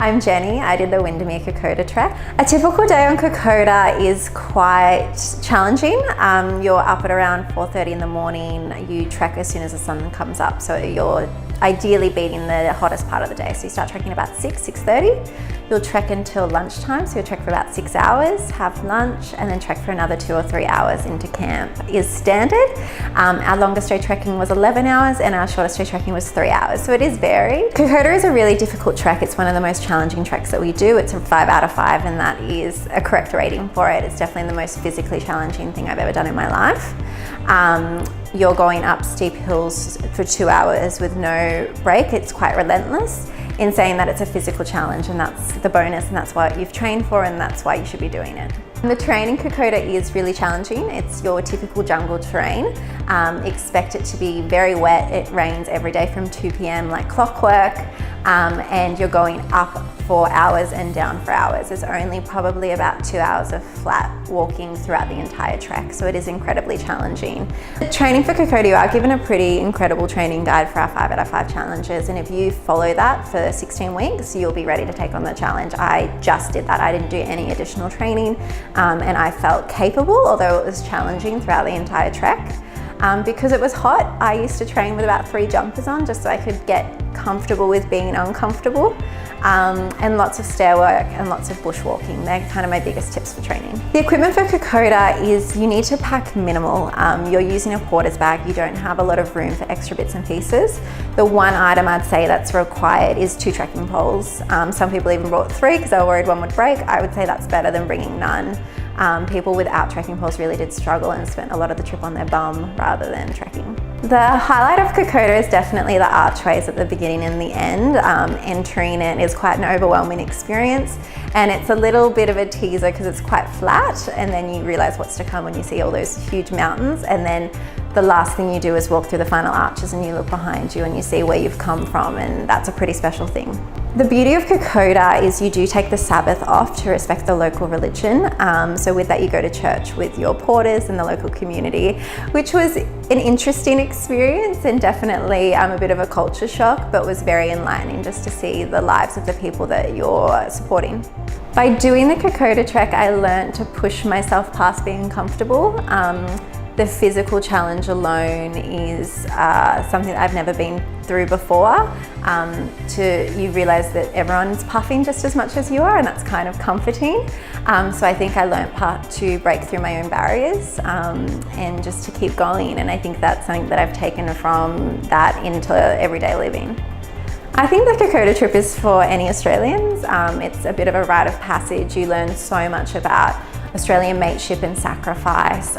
I'm Jenny. I did the Windermere Kokoda trek. A typical day on Kokoda is quite challenging. You're up at around 4:30 in the morning. You trek as soon as the sun comes up, so you're ideally beating the hottest part of the day. So you start trekking about 6:30. You'll trek until lunchtime, so you'll trek for about 6 hours, have lunch, and then trek for another 2 or 3 hours into camp is standard. Our longest day trekking was 11 hours and our shortest day trekking was 3 hours, so it is varied. Kokoda is a really difficult trek. It's one of the most challenging treks that we do. It's a 5 out of 5, and that is a correct rating for it. It's definitely the most physically challenging thing I've ever done in my life. You're going up steep hills for 2 hours with no break. It's quite relentless in saying that it's a physical challenge, and that's the bonus, and that's what you've trained for, and that's why you should be doing it. The terrain in Kokoda is really challenging. It's your typical jungle terrain. Expect it to be very wet. It rains every day from 2 p.m. like clockwork, and you're going up for hours and down for hours. There's only probably about 2 hours of flat walking throughout the entire trek, so it is incredibly challenging. The training for Kokoda, you are given a pretty incredible training guide for our 5 out of 5 challenges, and if you follow that for 16 weeks, you'll be ready to take on the challenge. I just did that. I didn't do any additional training, and I felt capable, although it was challenging throughout the entire trek. Because it was hot, I used to train with about 3 jumpers on just so I could get comfortable with being uncomfortable, and lots of stair work and lots of bushwalking. They're kind of my biggest tips for training. The equipment for Kokoda is you need to pack minimal. You're using a porter's bag. You don't have a lot of room for extra bits and pieces. The one item I'd say that's required is 2 trekking poles. Some people even brought 3 because they were worried one would break. I would say that's better than bringing none. People without trekking poles really did struggle and spent a lot of the trip on their bum rather than trekking. The highlight of Kokoda is definitely the archways at the beginning and the end. Entering it is quite an overwhelming experience, and it's a little bit of a teaser because it's quite flat, and then you realize what's to come when you see all those huge mountains, and then the last thing you do is walk through the final arches and you look behind you and you see where you've come from, and that's a pretty special thing. The beauty of Kokoda is you do take the Sabbath off to respect the local religion. So with that you go to church with your porters and the local community, which was an interesting experience and definitely a bit of a culture shock, but was very enlightening just to see the lives of the people that you're supporting. By doing the Kokoda trek, I learned to push myself past being comfortable. The physical challenge alone is something that I've never been through before. You realize that everyone's puffing just as much as you are, and that's kind of comforting. So I think I learned to break through my own barriers and just to keep going. And I think that's something that I've taken from that into everyday living. I think the Kokoda trip is for any Australians. It's a bit of a rite of passage. You learn so much about Australian mateship and sacrifice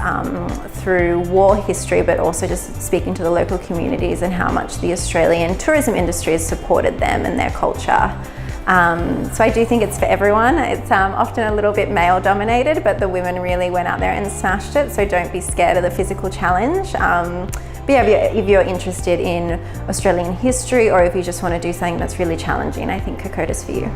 through war history, but also just speaking to the local communities and how much the Australian tourism industry has supported them and their culture. So I do think it's for everyone. It's often a little bit male dominated, but the women really went out there and smashed it, so don't be scared of the physical challenge. But yeah, if you're interested in Australian history, or if you just want to do something that's really challenging, I think Kokoda's for you.